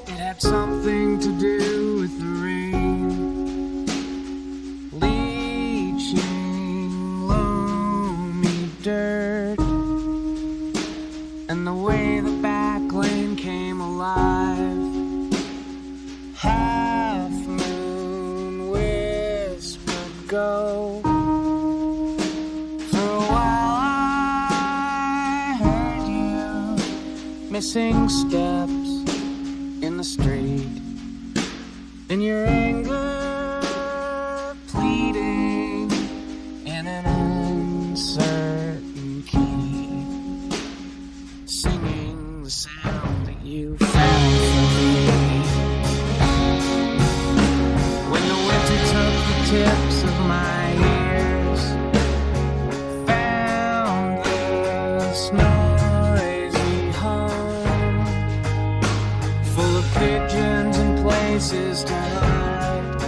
It had something to do with the rain, leaching loamy dirt, and the way the back lane came alive. Half moon whispered go. For a while I heard you missing steps in the street, and your anger pleading in an uncertain key, singing the sound that you found for me. When the winter took the tips of my ears, found this noisy home full of pigeons and places to hide.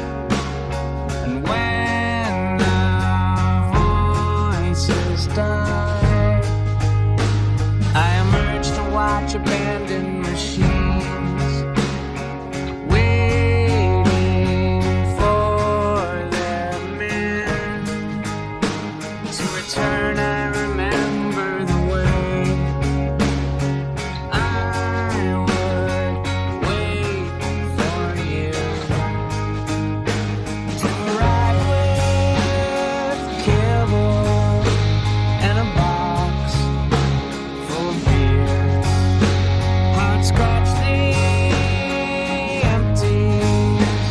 And when the voices died, I emerged to watch abandoned machines waiting for their men to return. I remember the way I would wait for you to arrive with kibble and a box full of beer. How it scratched the empties,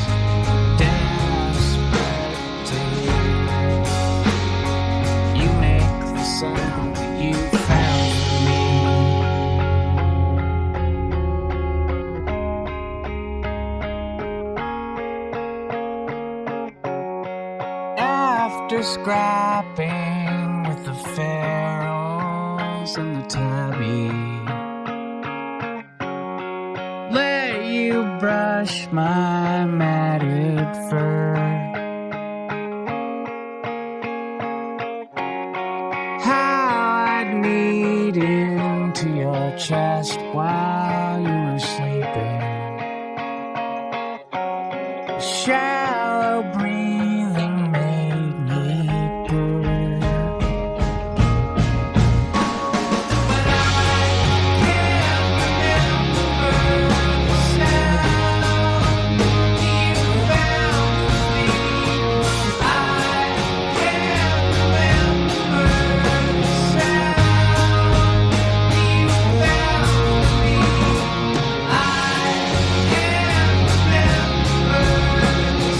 desperate to hear you make the sound that you found for me. After scrapping with the ferals and the tabby, let you brush my matted fur. How I'd knead into your chest while you were sleeping. Shallow breathing made me purr. But I can't remember the sound you found for me. I can't remember the sound you found for me. I can't remember the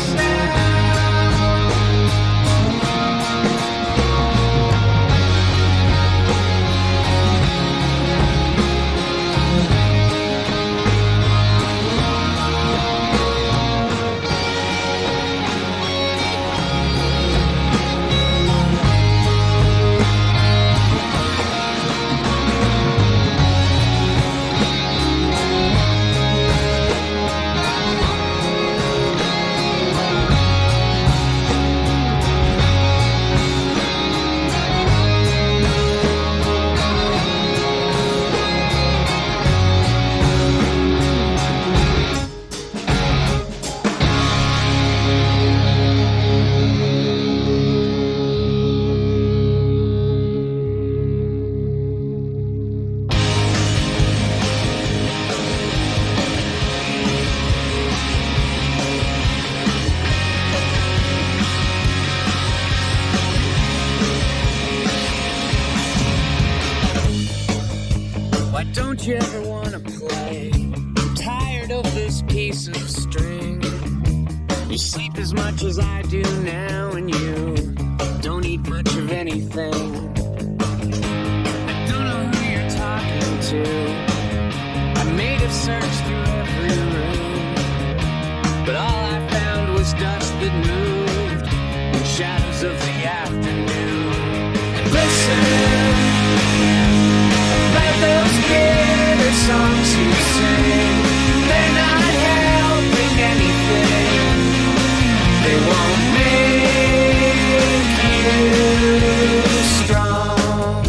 Don't you ever wanna play? I'm tired of this piece of string. You sleep as much as I do now, and you don't eat much of anything. I don't know who you're talking to. I made a search through every room, but all I found was dust that moved in shadows of the afternoon. And listen, about those bitter songs you sing, they're not helping anything. They won't make you strong.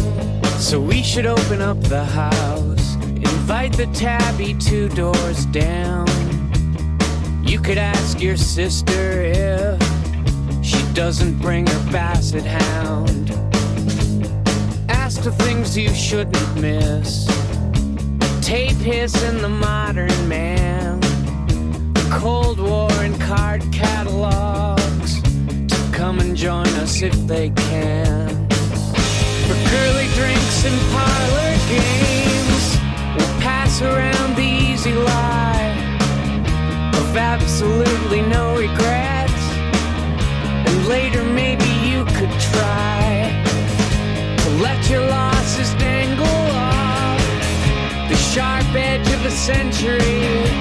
So we should open up the house, invite the tabby 2 doors down. You could ask your sister if she doesn't bring her basset hound. Ask the things you shouldn't miss. Tape hiss in the modern man, Cold War and card catalogs, to come and join us if they can. For girly drinks and parlor games, we'll pass around the easy lie of absolutely no regrets. And later maybe you could try to let your losses dangle off the sharp edge of a century.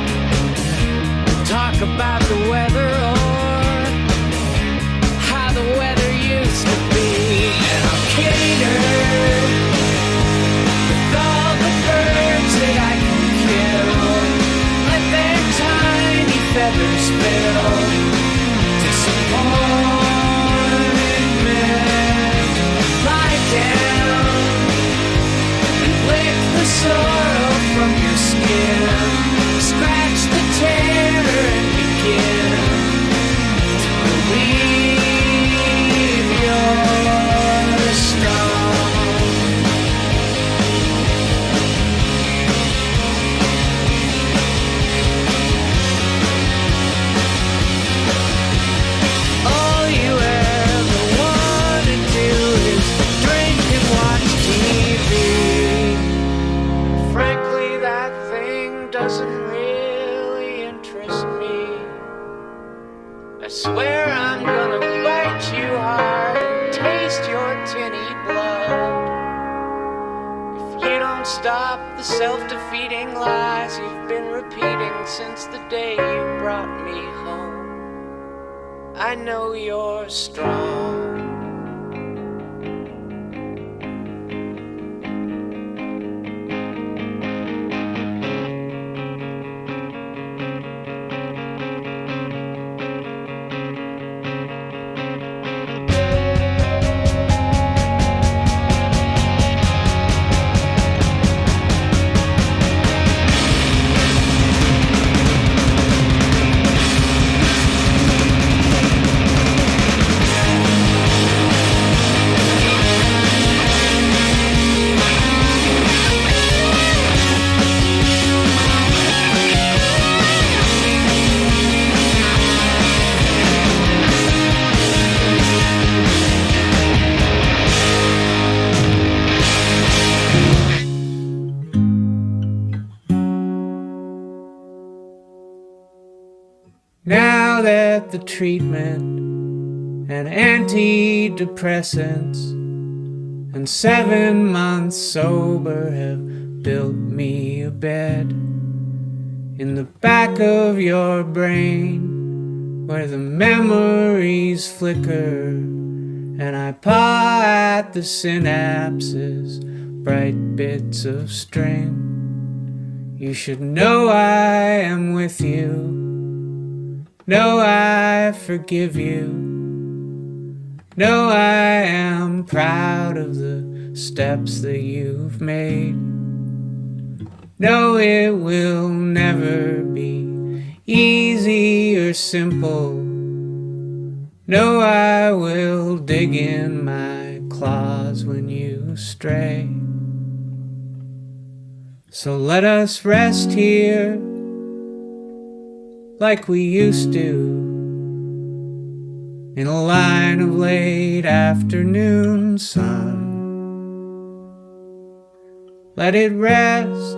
Talk about the weather or how the weather used to be. And I'll cater with all the birds that I can kill. Let their tiny feathers fill disappointment. Lie down and lick the sorrow from your skin. Scratch the terror and begin to believe you're strong. All you ever want to do is drink and watch TV. Frankly, that thing doesn't really interest me. I swear I'm gonna bite you hard and taste your tinny blood if you don't stop the self-defeating lies you've been repeating since the day you brought me home. I know you're strong. Now that the treatment and antidepressants and 7 months sober have built me a bed in the back of your brain where the memories flicker, and I paw at the synapses, bright bits of string. You should know I am with you. No, I forgive you. No, I am proud of the steps that you've made. No, it will never be easy or simple. No, I will dig in my claws when you stray. So let us rest here like we used to, in a line of late afternoon sun. Let it rest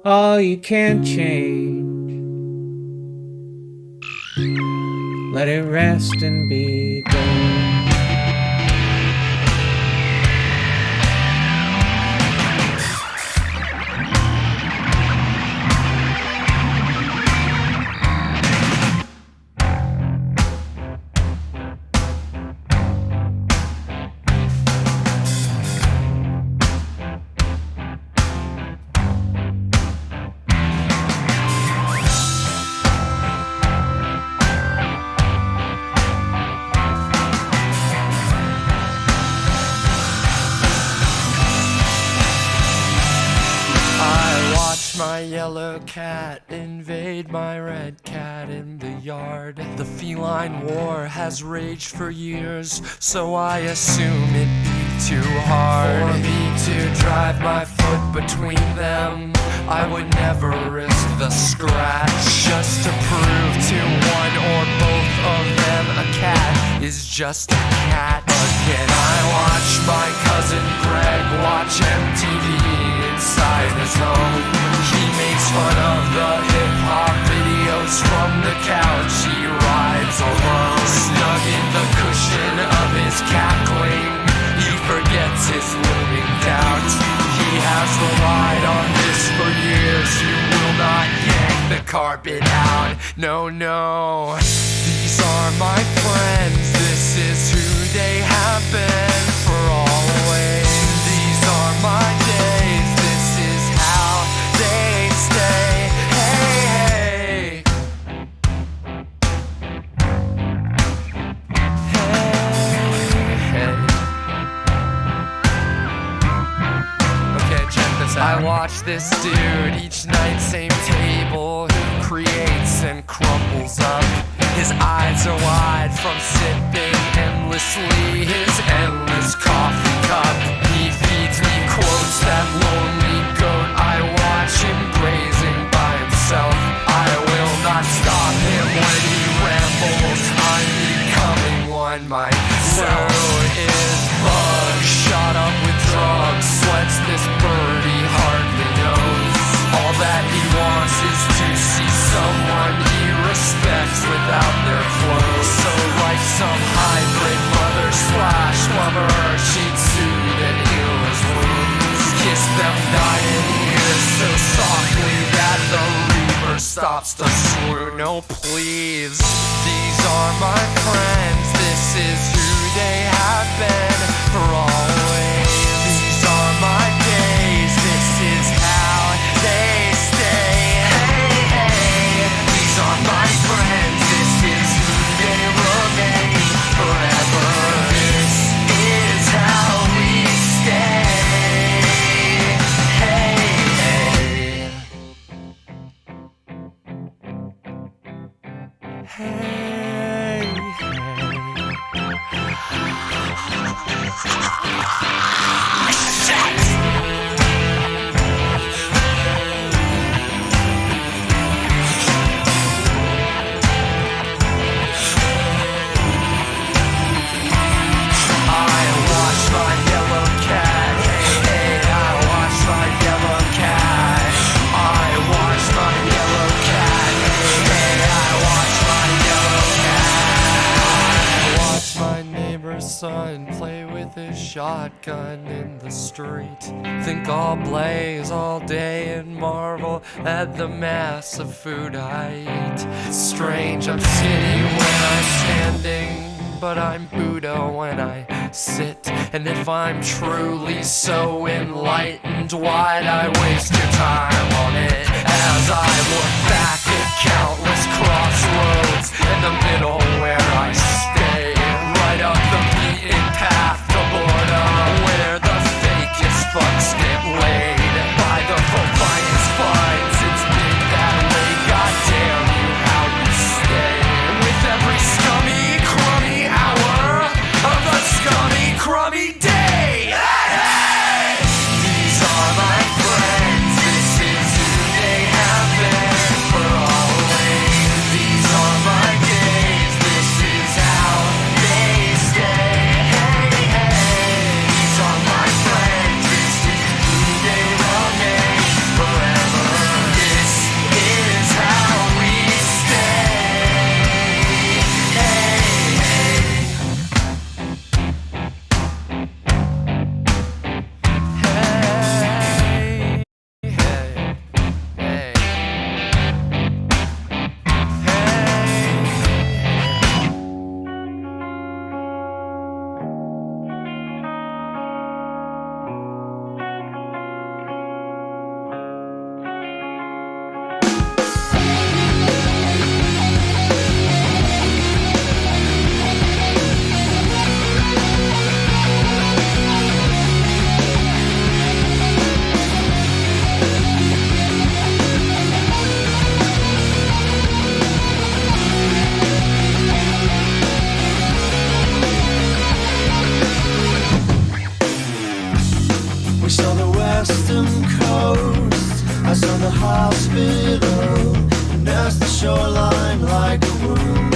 all you can change. Let it rest and be done. My yellow cat invade my red cat in the yard. The feline war has raged for years, so I assume it'd be too hard for me to drive my foot between them. I would never risk the scratch just to prove to one or both of them a cat is just a cat. Again, I watch my cousin Greg watch MTV inside his home. He makes fun of the hip-hop videos from the couch he rides alone. Snug in the cushion of his cackling, he forgets his looming doubt. He has relied on this for years. You will not yank the carpet out. No, no. These are my friends. This is who they have been for always. These are my days. This is how they stay. Hey, hey. Hey, hey. Okay, check this out. I watch this dude each night, same table, who creates and crumples up. His eyes are wide from sipping endlessly his endless coffee cup. He feeds me quotes, that lonely goat. I watch him grazing by himself. I will not stop him when he rambles. I'm becoming one myself. So is Bug shot up with drugs? Sweats this birdie hardly knows. All that he wants is to see someone he respects without their clothes. So like some hybrid mother slash lover, she'd soothe and heal his wounds. Kiss them dying ears so softly that the reaper stops to swoon. No, please, these are my friends. This is who they have been for always. These are my days. This is how they stay. Hey, hey. These are my friends. This is who they remain forever. This is how we stay. Hey, hey. Hey, hey. Son play with his shotgun in the street. Think I'll blaze all day and marvel at the mass of food I eat. Strange, I'm skinny when I'm standing, but I'm Buddha when I sit. And if I'm truly so enlightened, why'd I waste your time on it? As I look back at countless crossroads in the middle where I stay, right up the beaten path to boredom, where the fakest fucks get laid by the finest finds. It's been that way, goddamn you, how you stay with every scummy, crummy hour of the scummy, crummy day. Hey, hey! These are my friends. This is around the hospital, nurse the shoreline like a wound.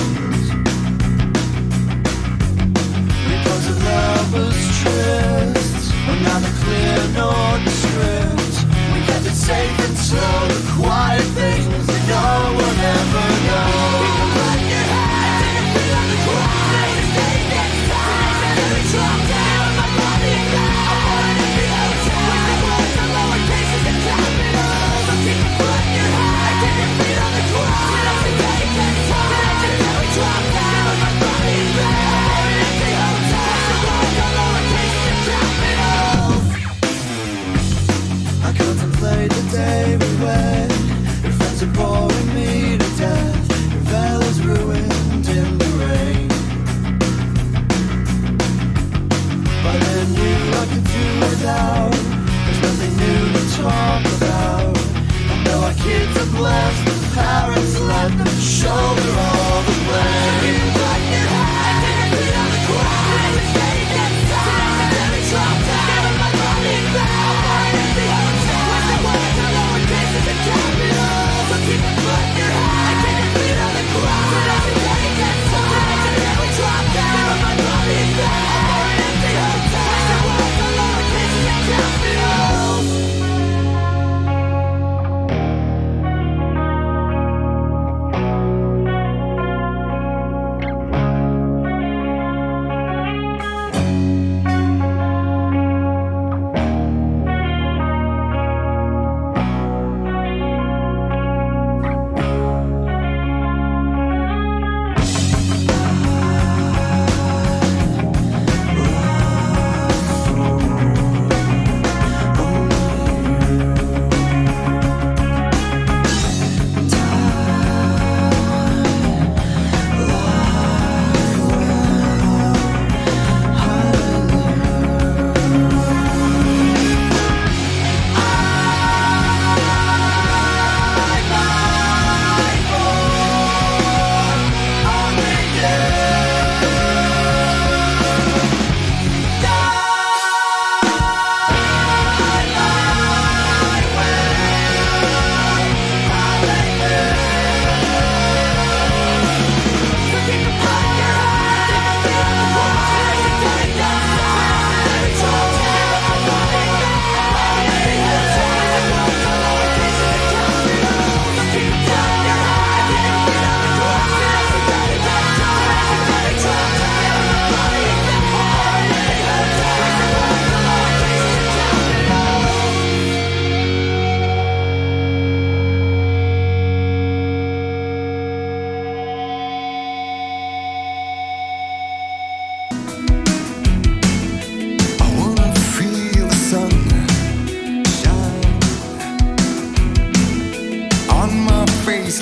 Because of lovers' trysts, we're neither clear nor descript. We kept it safe and slow, the quiet things that no one ever knows. Put your head and your feet on the ground. Just stay next time. Every drop down my body and ground. I'm on an empty hotel with the words on lower cases and capitals. So keep it put your head and your feet on the ground. Just stay next time. Every drop down my body and ground. I'm on an empty hotel with the words on lower cases and capitals. I contemplate the day we wed. Your friends are boring me to death. Your veil is ruined in the rain. But I knew I could do without. There's nothing new to talk about. And though our kids are blessed, the parents let them shoulder all the blame. Put your head and your feet on the ground. Just stay next time. Every drop down on my body and ground. I'm on an empty hotel with the words on lower cases and capitals. So keep it put your head and your feet on the ground. Just stay next time. Every drop down on my body and ground. I'm on an empty hotel with the words on lower cases and capitals.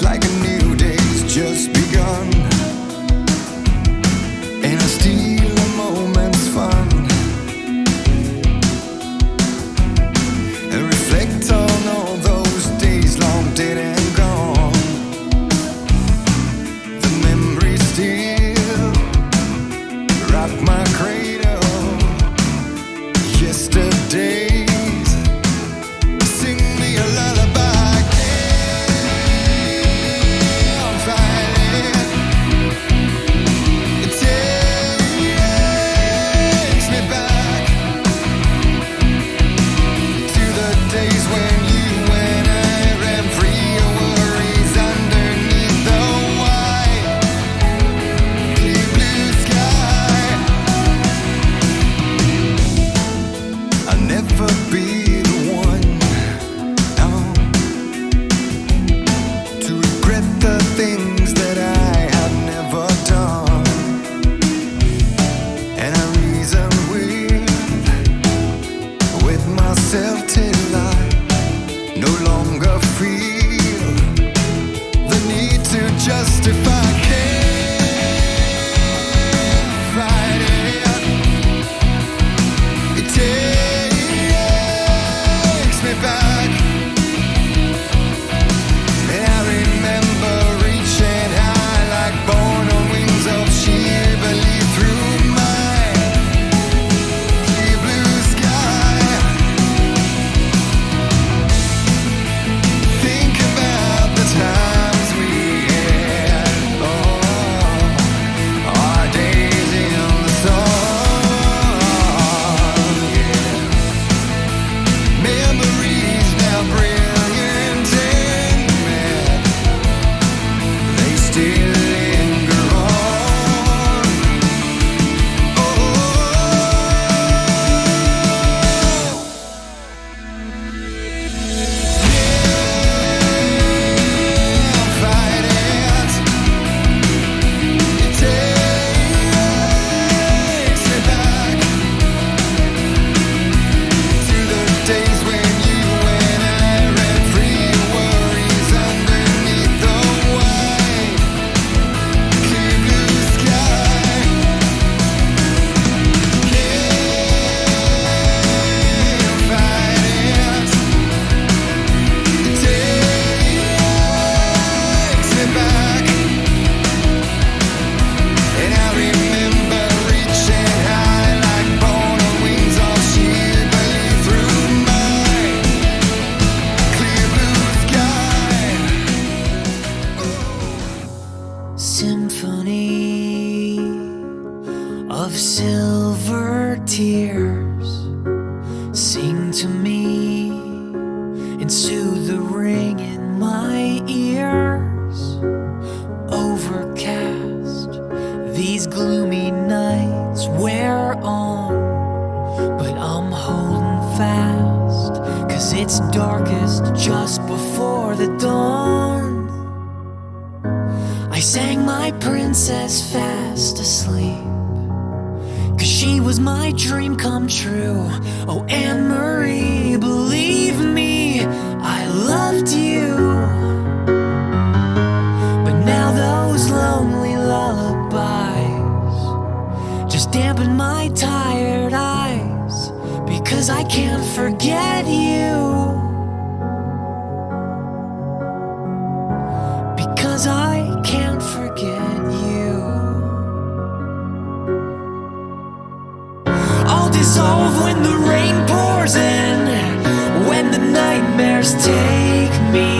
Like a new day's just begun, and I steal a moment's fun and reflect on all those days long dead and gone. The memories still rock my cradle. Yesterdays sing me a lullaby. Till I no longer feel the need to justify. Can't fight it. It takes me back, and I remember reaching high like born on wings of sheer belief through my clear blue sky. its darkest just before the dawn. I sang my princess fast asleep, 'cause she was my dream come true. Oh, Anne-Marie, believe me, I loved you. But now those lonely lullabies just dampen my tired eyes, because I can't forget you. Because I can't forget you. I'll dissolve when the rain pours in, when the nightmares take me.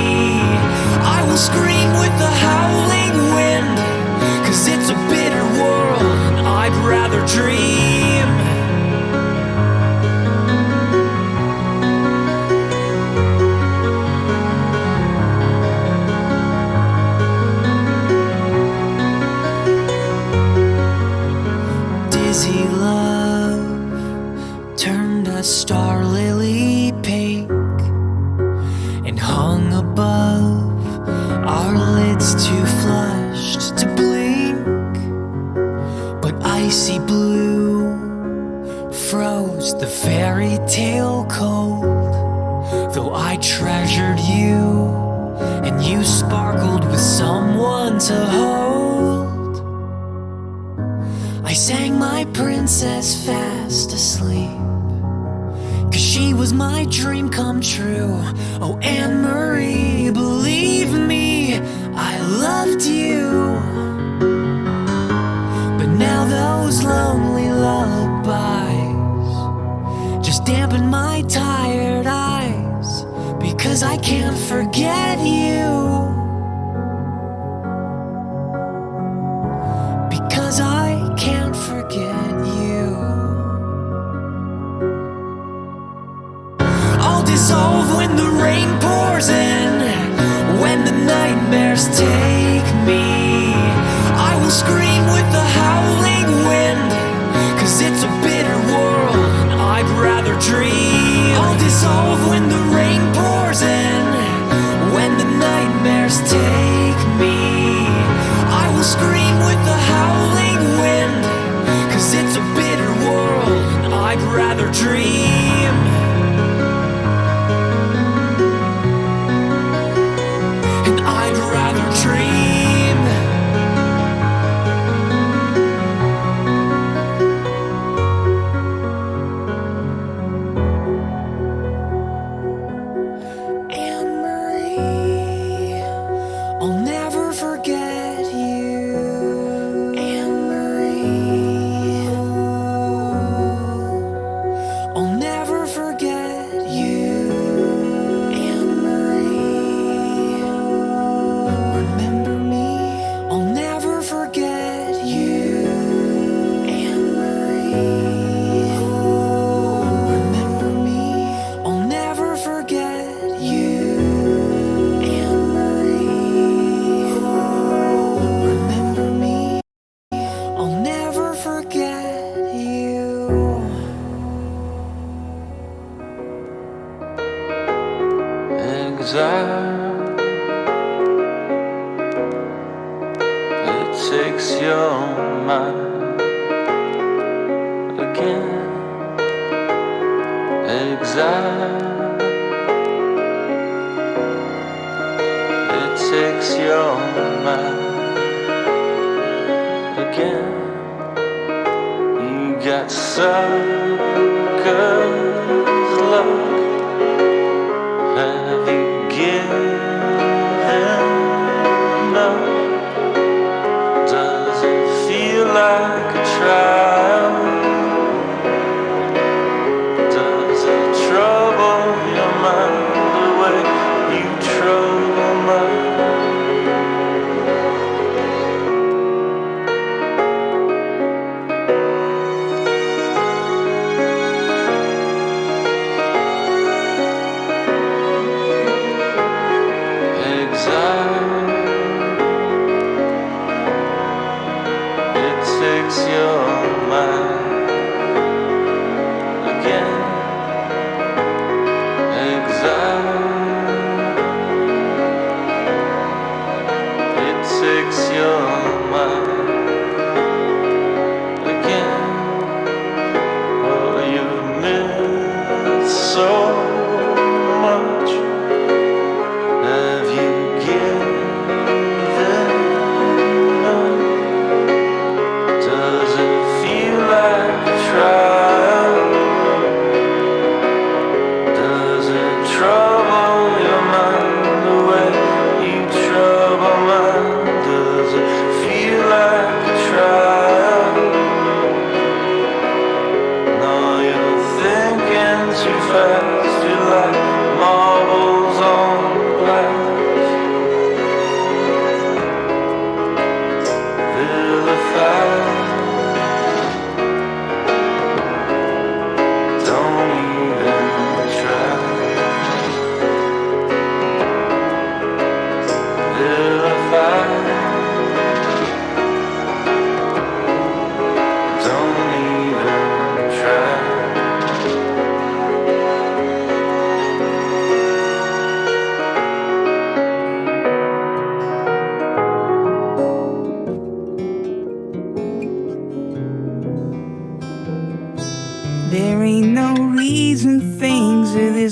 I will scream with the howling wind, 'cause it's a bitter world and I'd rather dream. Dizzy love turned a star lily pink and hung above our lids too flushed to blink. But icy blue froze the fairy tale cold, though I treasured you and you sparkled with someone to hold. I sang my princess fast asleep, 'cause she was my dream come true. Oh, Anne-Marie, believe me, I loved you. But now those lonely lullabies just dampen my tired eyes, because I can't forget you. Because I can't forget you. I'll dissolve when the rain pours in, when the nightmares take me. I will scream with the howling wind, 'cause it's a bitter world and I'd rather dream. I'll dissolve when the rain pours in, when the nightmares take me. I will scream with the howling wind, 'cause it's a bitter world and I'd rather dream. And I'd rather dream. Anne-Marie, I'll never forget you. Anne-Marie, I'll never forget you. Anne-Marie, remember me, I'll never forget you. Anne-Marie, remember me, I'll never forget you. Anne-Marie, remember me, I'll never forget you. Exile, it takes your mind again. Exile, it takes your mind again. You got suckers luck. Have you given up? Does it feel like a trial? Does it trouble your mind the way you trouble mine?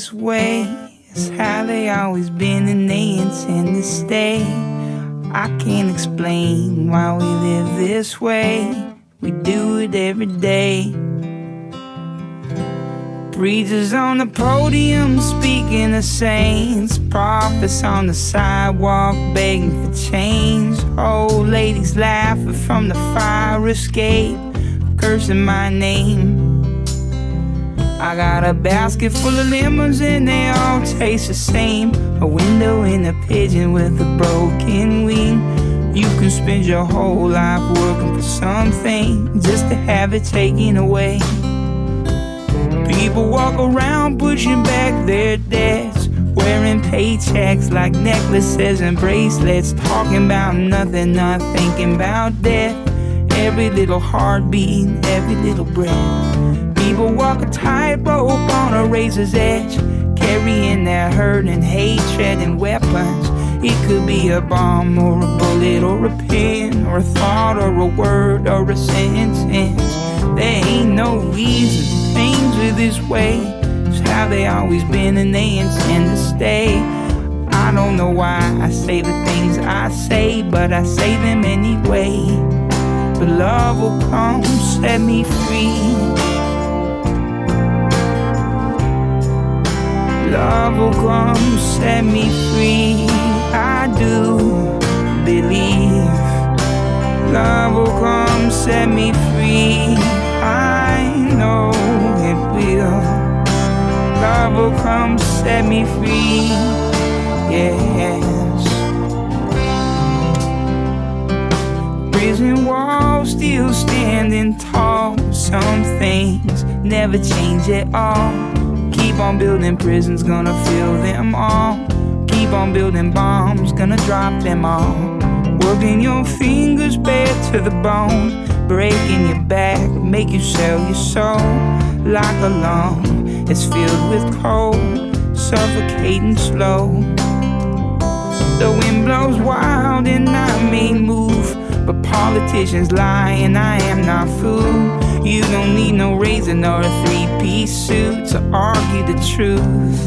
this way. It's how they always been and they intend to stay. I can't explain why we live this way. We do it every day. Preachers on the podium speaking of saints, prophets on the sidewalk begging for change, old ladies laughing from the fire escape, cursing my name. I got a basket full of lemons and they all taste the same. A window and a pigeon with a broken wing. You can spend your whole life working for something just to have it taken away. People walk around pushing back their debts, wearing paychecks like necklaces and bracelets, talking about nothing, not thinking about death. Every little heartbeat, every little breath. People walk a tightrope on a razor's edge, carrying their hurt and hatred and weapons. It could be a bomb or a bullet or a pen or a thought or a word or a sentence. There ain't no reason things are this way. It's how they always been and they intend to stay. I don't know why I say the things I say, but I say them anyway. But love will come set me free. Love will come set me free. I do believe love will come set me free. I know it will. Love will come set me free. Yes. Prison walls still standing tall. Some things never change at all. Keep on building prisons, gonna fill them all. Keep on building bombs, gonna drop them all. Working your fingers bare to the bone, breaking your back, make you sell your soul. Like a lung, it's filled with cold, suffocating slow. The wind blows wild and I may move, but politicians lie and I am not fooled. You don't need no razor nor a three-piece suit to argue the truth.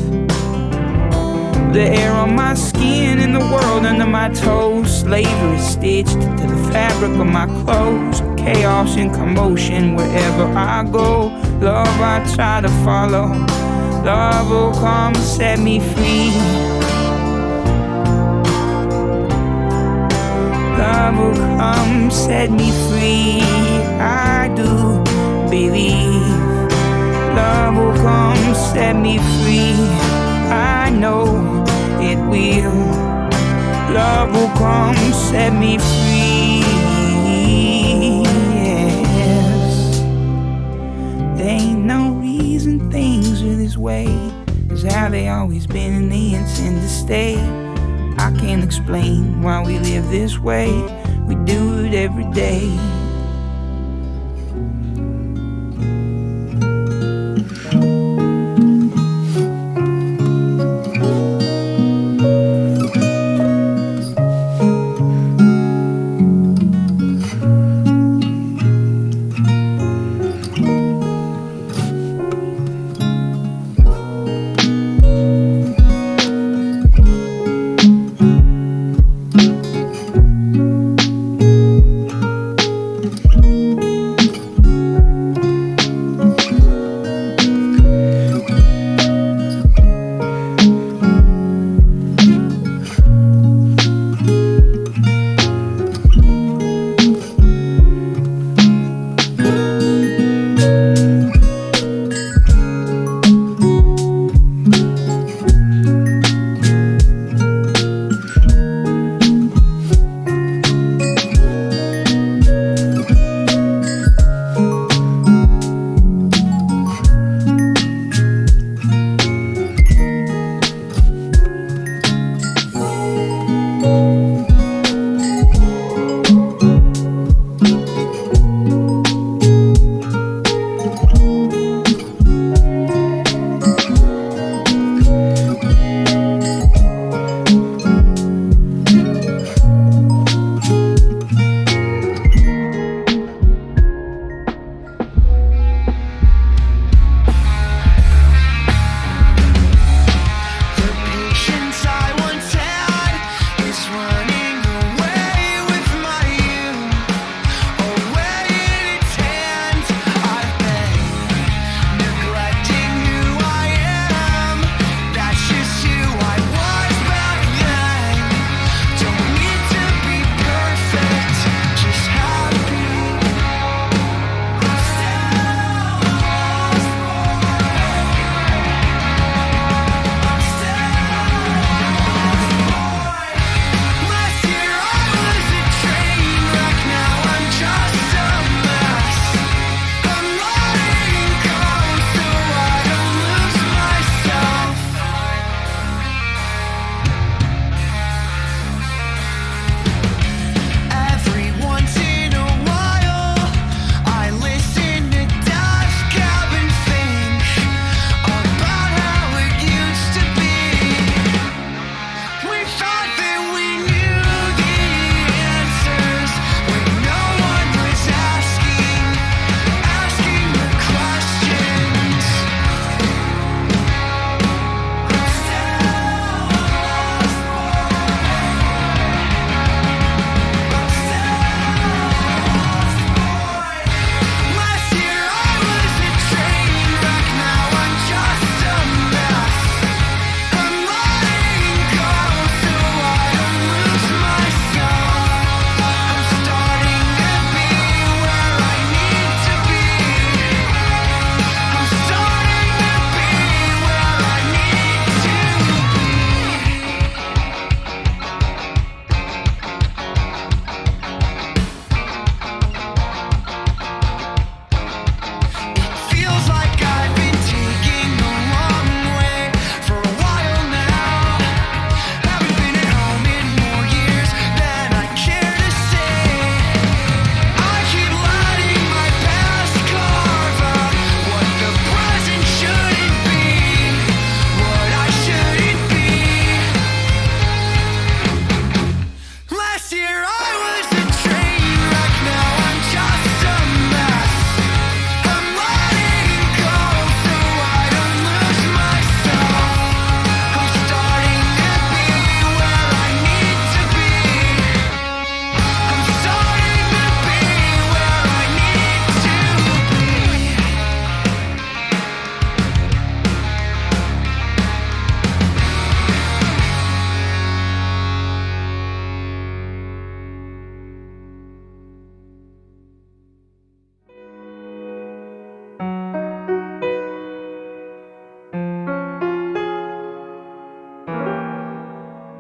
The air on my skin and the world under my toes, slavery stitched to the fabric of my clothes. Chaos and commotion wherever I go. Love I try to follow. Love will come set me free. Love will come set me free. I do believe love will come set me free. I know it will. Love will come set me free. Yes. There ain't no reason things are this way. It's how they always been and they intend to stay. I can't explain why we live this way. We do it every day.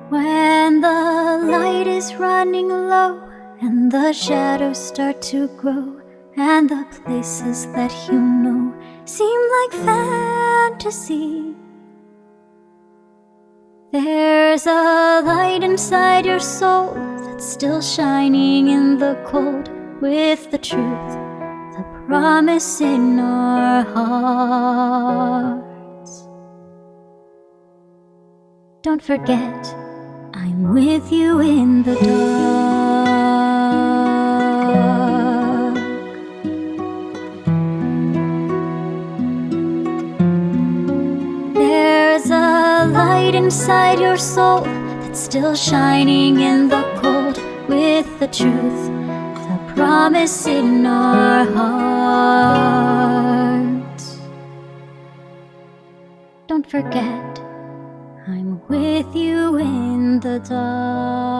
When the light is running low and the shadows start to grow, and the places that you know seem like fantasy, there's a light inside your soul that's still shining in the cold, with the truth, the promise in our hearts. Don't forget, I'm with you in the dark. There's a light inside your soul that's still shining in the cold, with the truth, the promise in our hearts. Don't forget, I'm with you in the dark.